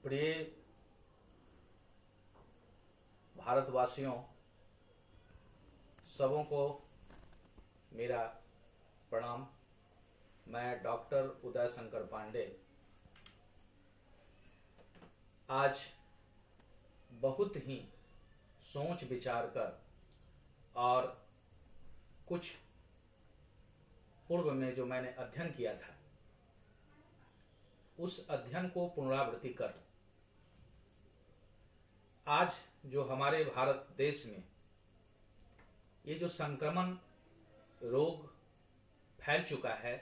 प्रिय भारतवासियों, सबों को मेरा प्रणाम। मैं डॉक्टर उदय शंकर पांडे आज बहुत ही सोच विचार कर और कुछ पूर्व में जो मैंने अध्ययन किया था उस अध्ययन को पुनरावृत्ति कर आज जो हमारे भारत देश में ये जो संक्रमण रोग फैल चुका है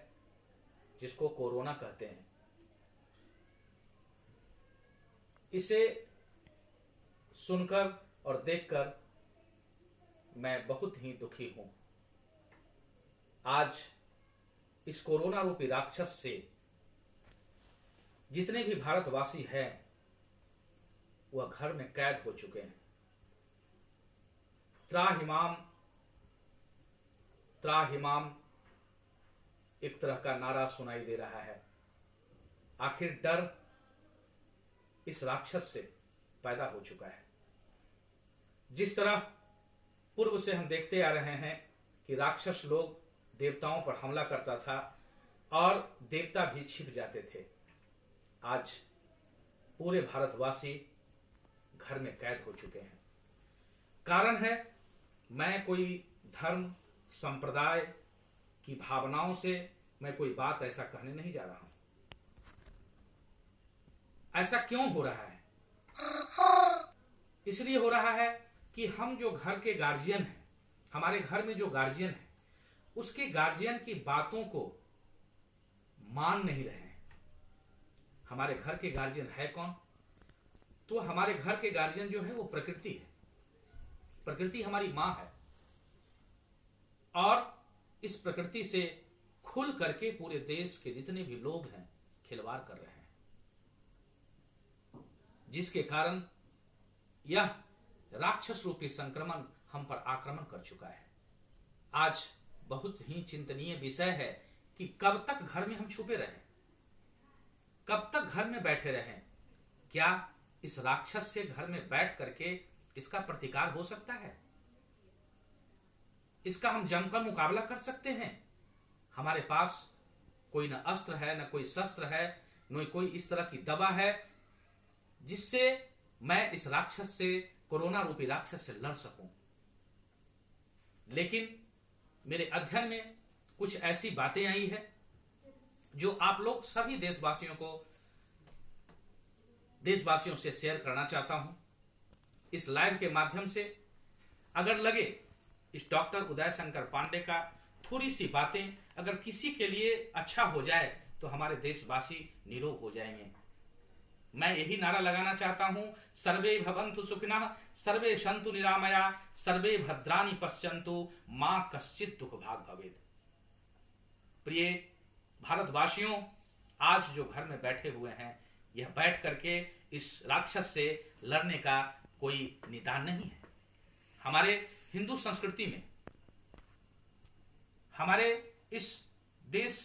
जिसको कोरोना कहते हैं, इसे सुनकर और देखकर मैं बहुत ही दुखी हूं। आज इस कोरोना रूपी राक्षस से जितने भी भारतवासी हैं वह घर में कैद हो चुके हैं। त्राहिमाम त्राहिमाम एक तरह का नारा सुनाई दे रहा है। आखिर डर इस राक्षस से पैदा हो चुका है। जिस तरह पूर्व से हम देखते आ रहे हैं कि राक्षस लोग देवताओं पर हमला करता था और देवता भी छिप जाते थे, आज पूरे भारतवासी घर में कैद हो चुके हैं। कारण है, मैं कोई धर्म संप्रदाय की भावनाओं से मैं कोई बात ऐसा कहने नहीं जा रहा हूं। ऐसा क्यों हो रहा है? इसलिए हो रहा है कि हम जो घर के गार्जियन हैं, हमारे घर में जो गार्जियन है उसके गार्जियन की बातों को मान नहीं रहे हैं। हमारे घर के गार्जियन है कौन? तो हमारे घर के गार्जियन जो है वो प्रकृति है। प्रकृति हमारी मां है और इस प्रकृति से खुल करके पूरे देश के जितने भी लोग हैं खिलवाड़ कर रहे हैं, जिसके कारण यह राक्षस रूपी संक्रमण हम पर आक्रमण कर चुका है। आज बहुत ही चिंतनीय विषय है कि कब तक घर में हम छुपे रहें, कब तक घर में बैठे रहें। क्या इस राक्षस से घर में बैठ करके इसका प्रतिकार हो सकता है? इसका हम जमकर मुकाबला कर सकते हैं? हमारे पास कोई न अस्त्र है, न कोई शस्त्र है, न कोई इस तरह की दवा है जिससे मैं इस राक्षस से, कोरोना रूपी राक्षस से लड़ सकूं। लेकिन मेरे अध्ययन में कुछ ऐसी बातें आई है जो आप लोग सभी देशवासियों से शेयर करना चाहता हूं इस लाइव के माध्यम से। अगर लगे इस डॉक्टर उदय शंकर पांडे का थोड़ी सी बातें अगर किसी के लिए अच्छा हो जाए तो हमारे देशवासी निरोग हो जाएंगे। मैं यही नारा लगाना चाहता हूं, सर्वे भवन्तु सुखिनः, सर्वे सन्तु निरामया, सर्वे भद्राणि पश्यन्तु, मां कश्चित् दुख भाग भवेत्। प्रिय भारतवासियों, आज जो घर में बैठे हुए हैं, यह बैठ करके इस राक्षस से लड़ने का कोई निदान नहीं है। हमारे हिंदू संस्कृति में, हमारे इस देश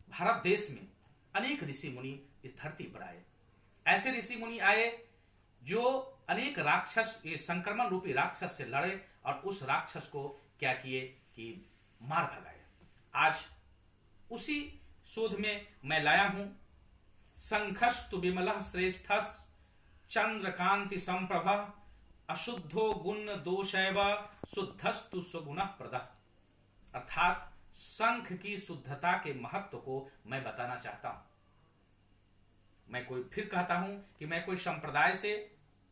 भारत देश में अनेक ऋषि मुनि इस धरती पर आए। ऐसे ऋषि मुनि आए जो अनेक राक्षस, ये संक्रमण रूपी राक्षस से लड़े और उस राक्षस को क्या किए कि मार भगाए। आज उसी शोध में मैं लाया हूं, शंखस्तु विमलः श्रेष्ठस् चंद्रकांति संप्रभः अशुद्धो गुण दोषैव शुद्धस्तु स्वगुणः प्रदः। अर्थात शंख की शुद्धता के महत्व को मैं बताना चाहता हूं। मैं कोई फिर कहता हूं कि मैं कोई संप्रदाय से,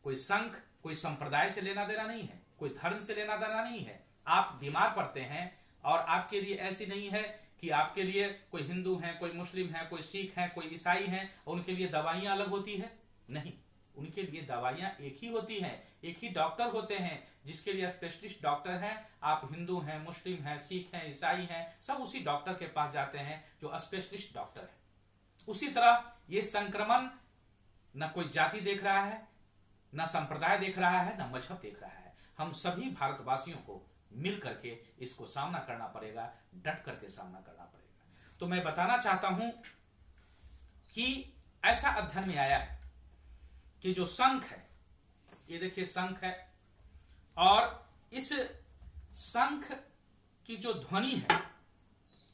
कोई शंख कोई संप्रदाय से लेना देना नहीं है, कोई धर्म से लेना देना नहीं है। आप बीमार पड़ते हैं और आपके लिए ऐसी नहीं है कि आपके लिए कोई हिंदू है, कोई मुस्लिम है, कोई सिख है, कोई ईसाई है, उनके लिए दवाइयां अलग होती है। नहीं, उनके लिए दवाइयां एक ही होती हैं, एक ही डॉक्टर होते हैं जिसके लिए स्पेशलिस्ट डॉक्टर हैं। आप हिंदू हैं, मुस्लिम हैं, सिख हैं, ईसाई हैं, सब उसी डॉक्टर के पास जाते हैं जो स्पेशलिस्ट डॉक्टर है। उसी तरह ये संक्रमण न कोई जाति देख रहा है, न संप्रदाय देख रहा है, न मजहब देख रहा है। हम सभी भारतवासियों को मिल करके इसको सामना करना पड़ेगा, डट करके सामना करना पड़ेगा। तो मैं बताना चाहता हूं कि ऐसा अध्ययन में आया है कि जो शंख है, ये देखिए शंख है, और इस शंख की जो ध्वनि है,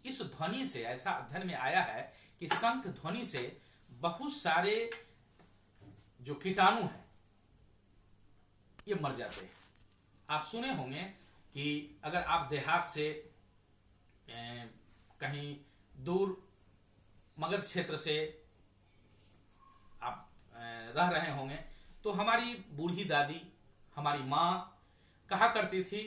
इस ध्वनि से ऐसा अध्ययन में आया है कि शंख ध्वनि से बहुत सारे जो कीटाणु हैं ये मर जाते हैं। आप सुने होंगे कि अगर आप देहात से कहीं दूर मगध क्षेत्र से आप रह रहे होंगे तो हमारी बूढ़ी दादी, हमारी माँ कहा करती थी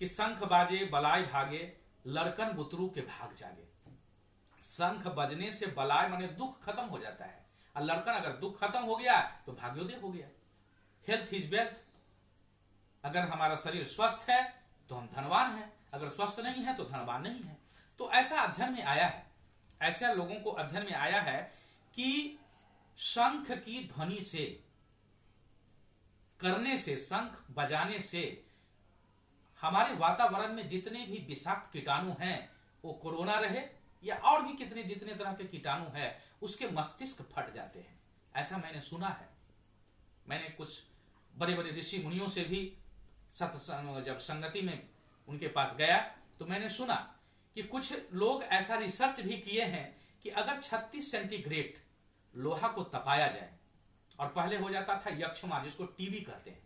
कि शंख बाजे बलाय भागे, लड़कन बुतरू के भाग जागे। शंख बजने से बलाय माने दुख खत्म हो जाता है, और लड़कन अगर दुख खत्म हो गया तो भाग्योदय हो गया। Health is wealth. अगर हमारा शरीर स्वस्थ है तो हम धनवान हैं, अगर स्वस्थ नहीं है तो धनवान नहीं है। तो ऐसा अध्ययन में आया है, ऐसे लोगों को अध्ययन में आया है कि शंख की ध्वनि से, करने से, शंख बजाने से हमारे वातावरण में जितने भी विषाक्त कीटाणु हैं, वो कोरोना रहे या और भी कितने जितने तरह के कीटाणु हैं, उसके मस्तिष्क फट जाते हैं। ऐसा मैंने सुना है। मैंने कुछ बड़े बड़े ऋषि मुनियों से भी जब संगति में उनके पास गया तो मैंने सुना कि कुछ लोग ऐसा रिसर्च भी किए हैं कि अगर 36 सेंटीग्रेड लोहा को तपाया जाए, और पहले हो जाता था यक्षमा जिसको टीबी कहते हैं,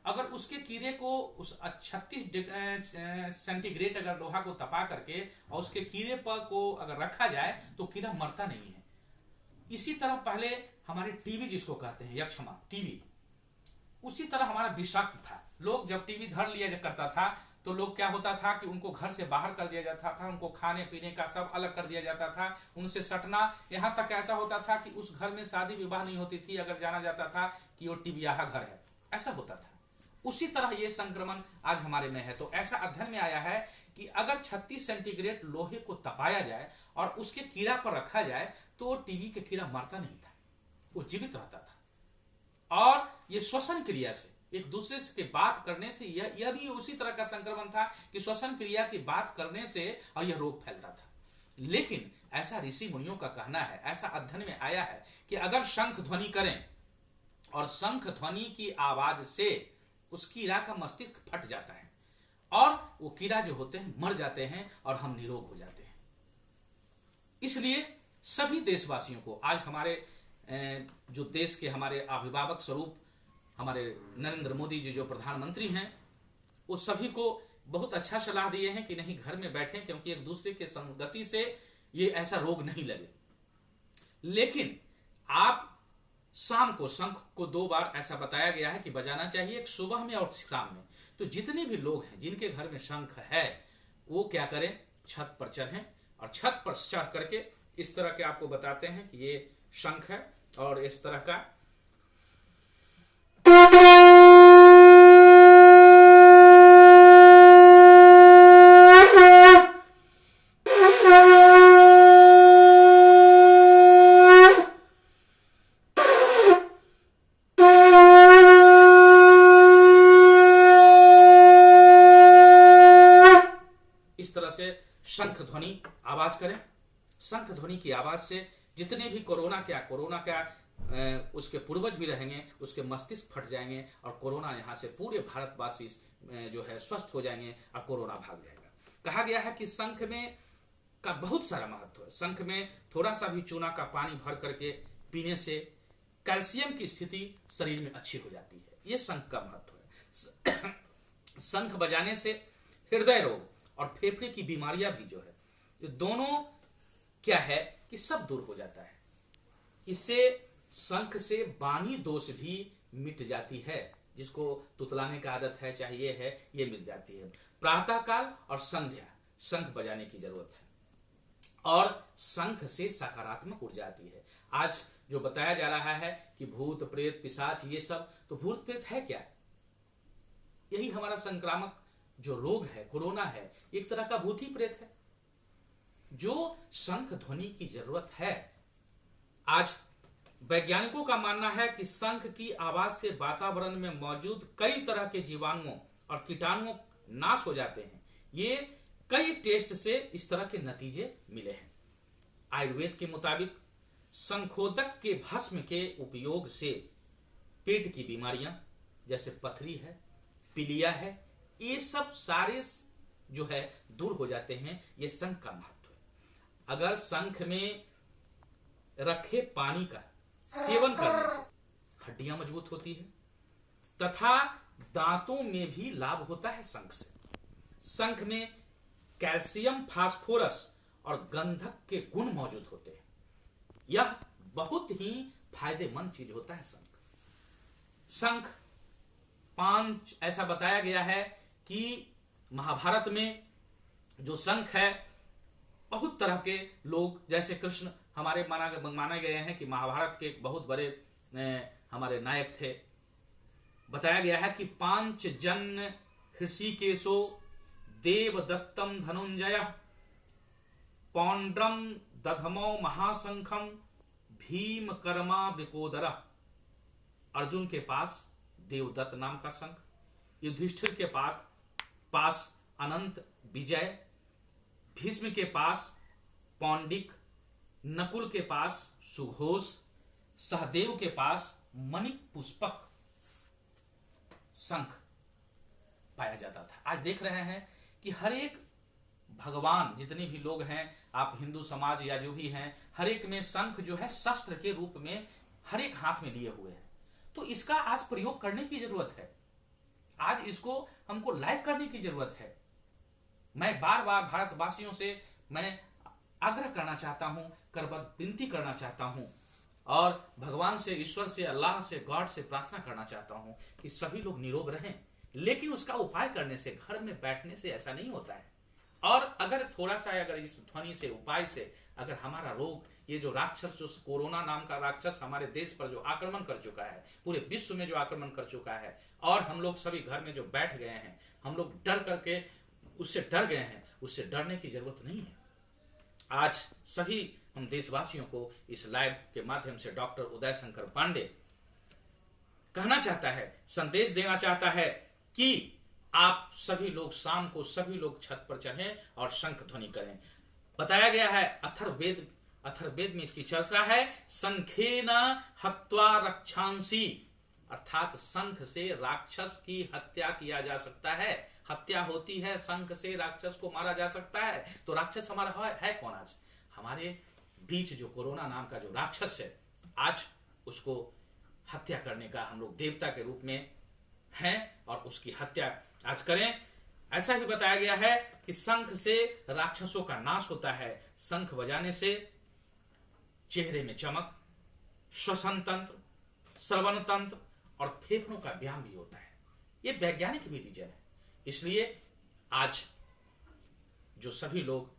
अगर उसके कीड़े को उस 36 सेंटीग्रेड अगर लोहा को तपा करके और उसके कीड़े पर को अगर रखा जाए तो कीड़ा मरता नहीं है। इसी तरह पहले हमारे टीबी जिसको कहते हैं यक्षमा टीबी, उसी तरह हमारा विषाक्त था। लोग जब टीबी धर लिया करता था तो लोग क्या होता था कि उनको घर से बाहर कर दिया जाता था, उनको खाने पीने का सब अलग कर दिया जाता था, उनसे सटना, यहां तक ऐसा होता था कि उस घर में शादी विवाह नहीं होती थी अगर जाना जाता था कि वो टीबियाहा घर है, ऐसा होता था। उसी तरह ये संक्रमण आज हमारे में है। तो ऐसा अध्ययन में आया है कि अगर 36 सेंटीग्रेड लोहे को तपाया जाए और उसके कीड़ा पर रखा जाए तो टीबी के कीड़ा मरता नहीं था, वो जीवित रहता था। और ये श्वसन क्रिया से, एक दूसरे के बात करने से, यह भी उसी तरह का संक्रमण था कि श्वसन क्रिया की बात करने से और यह रोग फैलता था। लेकिन ऐसा ऋषि मुनियों का कहना है, ऐसा अध्ययन में आया है कि अगर शंख ध्वनि करें और शंख ध्वनि की आवाज से उस कीड़ा का मस्तिष्क फट जाता है और वो कीड़ा जो होते हैं मर जाते हैं और हम निरोग हो जाते हैं। इसलिए सभी देशवासियों को आज हमारे जो देश के हमारे अभिभावक स्वरूप हमारे नरेंद्र मोदी जी जो प्रधानमंत्री हैं, वो सभी को बहुत अच्छा सलाह दिए हैं कि नहीं घर में बैठें, क्योंकि एक दूसरे के संगति से ये ऐसा रोग नहीं लगे। लेकिन आप शाम को शंख को 2 बार ऐसा बताया गया है कि बजाना चाहिए, एक सुबह में और शाम में। तो जितने भी लोग हैं जिनके घर में शंख है वो क्या करें, छत पर चढ़ें और छत पर चढ़ करके इस तरह के आपको बताते हैं कि ये शंख है और इस तरह का शंख ध्वनि आवाज करें। शंख ध्वनि की आवाज से जितने भी कोरोना का उसके पूर्वज भी रहेंगे, उसके मस्तिष्क फट जाएंगे और कोरोना यहां से पूरे भारतवासी जो है स्वस्थ हो जाएंगे और कोरोना भाग जाएगा। कहा गया है कि शंख में का बहुत सारा महत्व है। शंख में थोड़ा सा भी चूना का पानी भर करके पीने से कैल्शियम की स्थिति शरीर में अच्छी हो जाती है। ये शंख का महत्व है। शंख बजाने से हृदय रोग और फेफड़े की बीमारियां भी जो है, ये दोनों क्या है कि सब दूर हो जाता है। इससे शंख से वाणी दोष भी मिट जाती है, जिसको तुतलाने का आदत है, चाहे ये है, ये मिट जाती है। प्रातः काल और संध्या शंख बजाने की जरूरत है और शंख से सकारात्मक ऊर्जा आती है। आज जो बताया जा रहा है कि भूत प्रेत पिशाच ये सब, तो भूत प्रेत है क्या? यही हमारा संक्रामक जो रोग है, कोरोना है, एक तरह का भूत ही प्रेत है। जो शंख ध्वनि की जरूरत है, आज वैज्ञानिकों का मानना है कि शंख की आवाज से वातावरण में मौजूद कई तरह के जीवाणुओं और कीटाणुओं नाश हो जाते हैं। ये कई टेस्ट से इस तरह के नतीजे मिले हैं। आयुर्वेद के मुताबिक शंखोदक के भस्म के उपयोग से पेट की बीमारियां जैसे पथरी है, पीलिया है, ये सब सारे जो है दूर हो जाते हैं। ये शंख का महत्व है। अगर शंख में रखे पानी का सेवन करने से हड्डियां मजबूत होती है तथा दांतों में भी लाभ होता है शंख से। शंख में कैल्शियम, फास्फोरस और गंधक के गुण मौजूद होते हैं। यह बहुत ही फायदेमंद चीज होता है शंख। शंख 5 ऐसा बताया गया है कि महाभारत में जो शंख है, बहुत तरह के लोग जैसे कृष्ण हमारे माने गए हैं कि महाभारत के बहुत बड़े हमारे नायक थे। बताया गया है कि 5 जन हृषिकेशो देवदत्तम धनुंजय पौंड्रम दधमो महाशंखम भीम कर्मा विकोदर। अर्जुन के पास देवदत्त नाम का शंख, युधिष्ठिर के पास अनंत विजय, भीष्म के पास पौंडिक, नकुल के पास सुघोष, सहदेव के पास मणिक पुष्पक शंख पाया जाता था। आज देख रहे हैं कि हर एक भगवान जितने भी लोग हैं, आप हिंदू समाज या जो भी हैं, हर एक में शंख जो है शस्त्र के रूप में हर एक हाथ में लिए हुए हैं। तो इसका आज प्रयोग करने की जरूरत है। आज इसको हमको लाइक करने की जरूरत है। मैं बार बार भारतवासियों से मैं आग्रह करना चाहता हूं, करबद्ध विनती करना चाहता हूं और भगवान से, ईश्वर से, अल्लाह से, गॉड से प्रार्थना करना चाहता हूं कि सभी लोग निरोग रहें। लेकिन उसका उपाय करने से, घर में बैठने से ऐसा नहीं होता है। और अगर थोड़ा सा अगर इस ध्वनि से, उपाय से अगर हमारा रोग, ये जो राक्षस, जो कोरोना नाम का राक्षस हमारे देश पर जो आक्रमण कर चुका है, पूरे विश्व में जो आक्रमण कर चुका है, और हम लोग सभी घर में जो बैठ गए हैं, हम लोग डर करके उससे डर गए हैं, उससे डरने की जरूरत नहीं है। आज सभी हम देशवासियों को इस लाइव के माध्यम से डॉक्टर उदय शंकर पांडे कहना चाहता है, संदेश देना चाहता है कि आप सभी लोग शाम को सभी लोग छत पर चढ़ें और शंख ध्वनि करें। बताया गया है अथर्ववेद में इसकी चर्चा है, शंखेन हत्वा रक्षांसी, अर्थात शंख से राक्षस की हत्या किया जा सकता है। हत्या होती है, शंख से राक्षस को मारा जा सकता है। तो राक्षस हमारा है कौन? आज हमारे बीच जो कोरोना नाम का जो राक्षस है, आज उसको हत्या करने का हम लोग देवता के रूप में हैं और उसकी हत्या आज करें। ऐसा भी बताया गया है कि शंख से राक्षसों का नाश होता है। शंख बजाने से चेहरे में चमक, श्वसन तंत्र, श्रवण तंत्र और फेफड़ों का व्यायाम भी होता है। ये वैज्ञानिक भी रीजन है। इसलिए आज जो सभी लोग,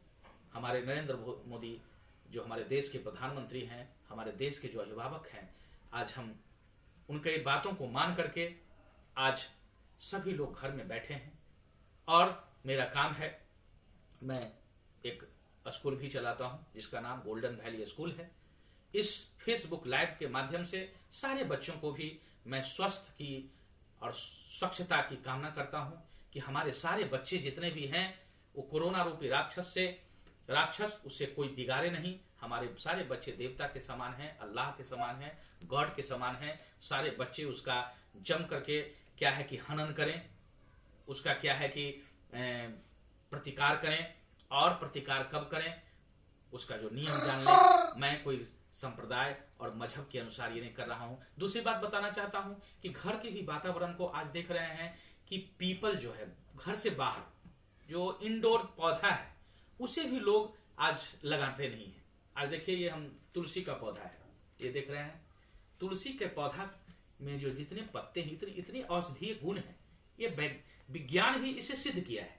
हमारे नरेंद्र मोदी जो हमारे देश के प्रधानमंत्री हैं, हमारे देश के जो अभिभावक हैं, आज हम उनके बातों को मान करके आज सभी लोग घर में बैठे हैं। और मेरा काम है, मैं एक स्कूल भी चलाता हूं जिसका नाम गोल्डन वैली स्कूल है। इस फेसबुक लाइव के माध्यम से सारे बच्चों को भी मैं स्वस्थ की और स्वच्छता की कामना करता हूं कि हमारे सारे बच्चे जितने भी हैं वो कोरोना रूपी राक्षस उससे कोई बिगाड़े नहीं। हमारे सारे बच्चे देवता के समान हैं, अल्लाह के समान हैं, गॉड के समान हैं। सारे बच्चे उसका जम करके क्या है कि हनन करें, उसका क्या है कि प्रतिकार करें। और प्रतिकार कब करें उसका जो नियम जान लें। मैं कोई संप्रदाय और मजहब के अनुसार ये नहीं कर रहा हूं। दूसरी बात बताना चाहता हूं कि घर के भी वातावरण को आज देख रहे हैं कि पीपल जो है, घर से बाहर जो इंडोर पौधा है, उसे भी लोग आज लगाते नहीं है। आज देखिए, ये हम तुलसी का पौधा है, ये देख रहे हैं, तुलसी के पौधा में जो जितने पत्ते हैं, इतने औषधीय गुण हैं। ये विज्ञान भी इसे सिद्ध किया है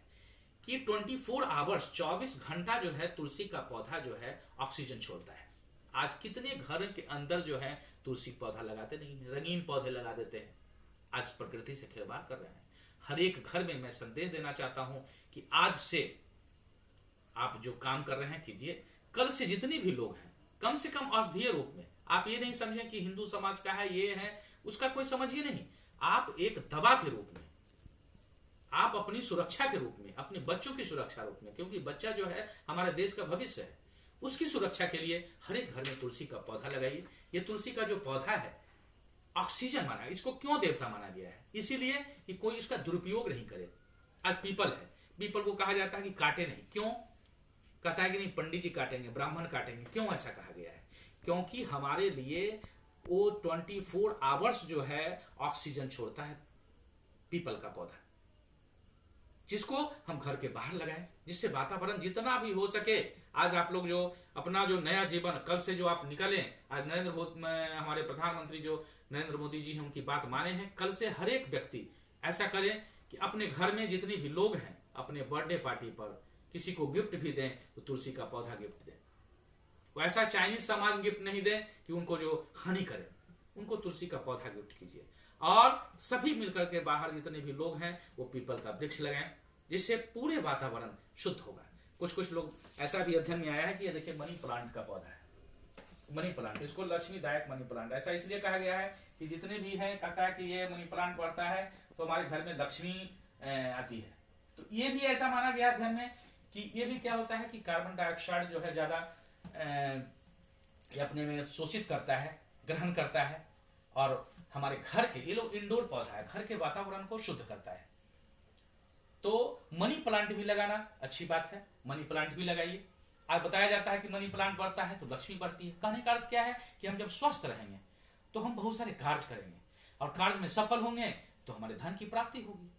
कि 24 आवर्स 24 घंटा जो है तुलसी का पौधा जो है ऑक्सीजन छोड़ता है। आज कितने घर के अंदर जो है तुलसी पौधा लगाते नहीं है, रंगीन पौधे लगा देते हैं। आज प्रकृति से खिलवाड़ कर रहे हैं। हर एक घर में मैं संदेश देना चाहता हूं कि आज से आप जो काम कर रहे हैं कीजिए। कल से जितने भी लोग हैं, कम से कम औषधीय रूप में, आप ये नहीं समझें कि हिंदू समाज का है, ये है, उसका कोई समझिए नहीं। आप एक दवा के रूप में, आप अपनी सुरक्षा के रूप में, अपने बच्चों की सुरक्षा रूप में, क्योंकि बच्चा जो है हमारे देश का भविष्य है, उसकी सुरक्षा के लिए हर एक घर में तुलसी का पौधा लगाइए। ये तुलसी का जो पौधा है ऑक्सीजन माना, इसको क्यों देवता माना गया है? इसीलिए कि कोई इसका दुरुपयोग नहीं करे। आज पीपल है, पीपल को कहा जाता है कि काटे नहीं, क्यों? कहता है कि नहीं पंडित जी काटेंगे, ब्राह्मण काटेंगे, क्यों ऐसा कहा गया है? क्योंकि हमारे लिए वो 24 आवर्स जो है ऑक्सीजन छोड़ता है पीपल का पौधा, जिसको हम घर के बाहर लगाएं, जिससे वातावरण जितना भी हो सके। आज आप लोग जो अपना जो नया जीवन, कल से जो आप निकलें, आज नरेंद्र मोदी, हमारे प्रधानमंत्री जो नरेंद्र मोदी जी हैं उनकी बात माने हैं। कल से हर एक व्यक्ति ऐसा करें कि अपने घर में जितने भी लोग हैं, अपने बर्थडे पार्टी पर किसी को गिफ्ट भी दें तो तुलसी का पौधा गिफ्ट दें। वैसा चाइनीज सामान गिफ्ट नहीं दें कि उनको जो हानि करे, उनको तुलसी का पौधा गिफ्ट कीजिए। और सभी मिलकर के बाहर जितने भी लोग हैं वो पीपल का वृक्ष लगाएं, जिससे पूरे वातावरण शुद्ध होगा। कुछ लोग ऐसा भी अध्ययन में आया है कि ये देखिए मनी प्लांट का पौधा है, मनी प्लांट, इसको लक्ष्मीदायक मनी प्लांट ऐसा इसलिए कहा गया है कि जितने भी है, कहता है कि ये मनी प्लांट बढ़ता है तो हमारे घर में लक्ष्मी आती है। तो ये भी ऐसा माना गया अध्ययन में कि ये भी क्या होता है कि कार्बन डाइऑक्साइड जो है ज्यादा अपने में शोषित करता है, ग्रहण करता है, और हमारे घर के, ये लोग इंडोर पौधा है, घर के वातावरण को शुद्ध करता है। तो मनी प्लांट भी लगाना अच्छी बात है, मनी प्लांट भी लगाइए। आज बताया जाता है कि मनी प्लांट बढ़ता है तो लक्ष्मी बढ़ती है। कहने का अर्थ क्या है कि हम जब स्वस्थ रहेंगे तो हम बहुत सारे कार्य करेंगे, और कार्य में सफल होंगे तो हमारे धन की प्राप्ति होगी।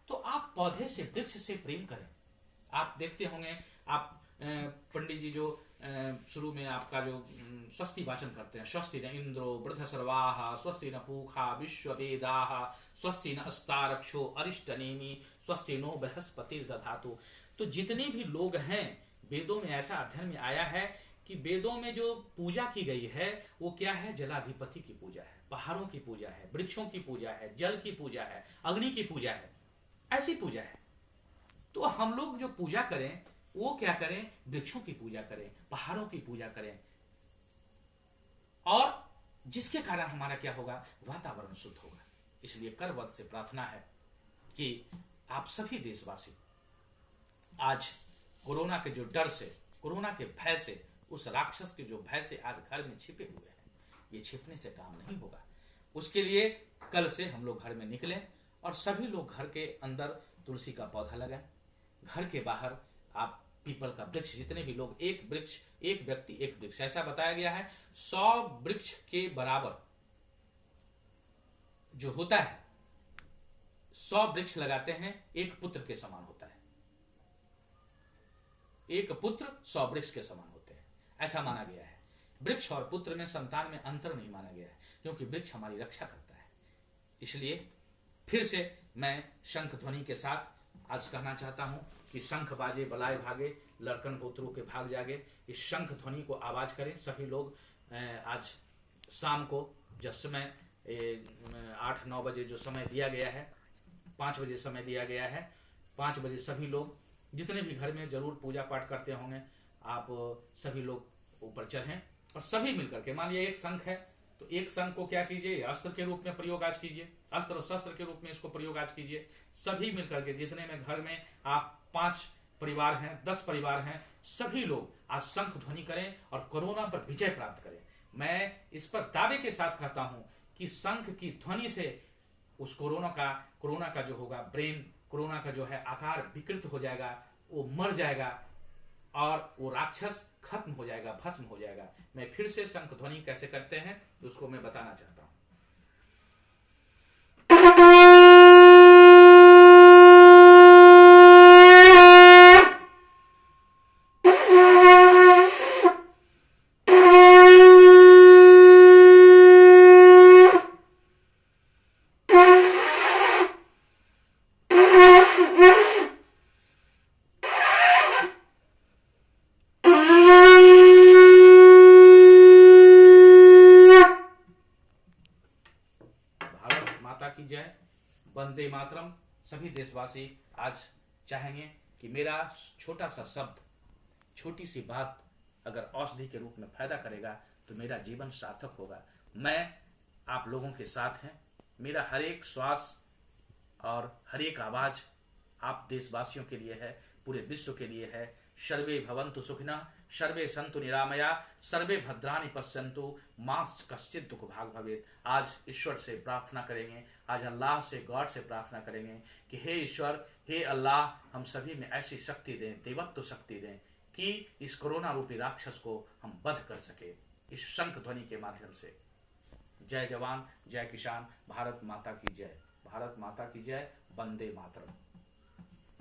तो आप पौधे से, वृक्ष से प्रेम करें। आप देखते होंगे, आप पंडित जी जो शुरू में आपका जो स्वस्ति वाचन करते हैं, स्वस्ति न इंद्रो वृद्धसर्वाः स्वस्ति न पूषा विश्ववेदाः स्वस्ति न अस्तारक्षो अरिष्टनेमि स्वस्ति नो बृहस्पतिर्दधातु। तो जितने भी लोग हैं, वेदों में ऐसा अध्ययन में आया है कि वेदों में जो पूजा की गई है वो क्या है? जलाधिपति की पूजा है, पहाड़ों की पूजा है, वृक्षों की पूजा है, जल की पूजा है, अग्नि की पूजा है, ऐसी पूजा है। तो हम लोग जो पूजा करें वो क्या करें? वृक्षों की पूजा करें, पहाड़ों की पूजा करें, और जिसके कारण हमारा क्या होगा? वातावरण शुद्ध होगा। इसलिए करवत से प्रार्थना है कि आप सभी देशवासी आज कोरोना के जो डर से, कोरोना के भय से, उस राक्षस के जो भय से आज घर में छिपे हुए हैं, ये छिपने से काम नहीं होगा। उसके लिए कल से हम लोग घर में निकलें और सभी लोग घर के अंदर तुलसी का पौधा लगाएं, घर के बाहर आप पीपल का वृक्ष, जितने भी लोग, एक वृक्ष, एक व्यक्ति एक वृक्ष, ऐसा बताया गया है 100 वृक्ष के बराबर जो होता है, 100 वृक्ष लगाते हैं एक पुत्र के समान होता है। एक पुत्र 100 वृक्ष के समान होते हैं, ऐसा माना गया है। वृक्ष और पुत्र में, संतान में अंतर नहीं माना गया है, क्योंकि वृक्ष हमारी रक्षा करता है। इसलिए फिर से मैं शंख ध्वनि के साथ आज कहना चाहता हूं कि शंख बाजे बलाए भागे, लड़कन पोतरू के भाग जागे। इस शंख ध्वनि को आवाज करें सभी लोग। आज शाम को जब समय 8-9 बजे जो समय दिया गया है, 5 बजे समय दिया गया है, 5 बजे सभी लोग जितने भी घर में जरूर पूजा पाठ करते होंगे, आप सभी लोग ऊपर चढ़ें और सभी मिलकर के, मान लिया एक शंख है तो एक शंख को क्या कीजिए? अस्त्र के रूप में प्रयोग आज कीजिए, अस्त्र और शस्त्र के रूप में इसको प्रयोग आज कीजिए। सभी मिलकर के, जितने में घर में आप 5 परिवार हैं, 10 परिवार हैं, सभी लोग आज शंख ध्वनि करें और कोरोना पर विजय प्राप्त करें। मैं इस पर दावे के साथ कहता हूं कि शंख की ध्वनि से उस कोरोना का जो होगा ब्रेन, कोरोना का जो है आकार विकृत हो जाएगा, वो मर जाएगा और वो राक्षस खत्म हो जाएगा, भस्म हो जाएगा। मैं फिर से शंख ध्वनि कैसे करते हैं तो उसको मैं बताना चाहता हूं। वंदे मातरम। सभी देशवासी आज चाहेंगे कि मेरा छोटा सा शब्द, छोटी सी बात अगर औषधि के रूप में फायदा करेगा तो मेरा जीवन सार्थक होगा। मैं आप लोगों के साथ हैं, मेरा हर एक श्वास और हर एक आवाज आप देशवासियों के लिए है, पूरे विश्व के लिए है। सर्वे भवन्तु सुखिनः, सर्वे संतु निरामया सर्वे भद्राणि पश्यन्तु मां कश्चित दुख भाग भवेत्। आज ईश्वर से प्रार्थना करेंगे, आज अल्लाह से, गॉड से प्रार्थना करेंगे कि हे ईश्वर, हे अल्लाह, हम सभी में ऐसी शक्ति दें, देवत्व शक्ति दें कि इस कोरोना रूपी राक्षस को हम वध कर सके इस शंख ध्वनि के माध्यम से। जय जवान, जय किसान, भारत माता की जय, भारत माता की जय, वंदे मातरम।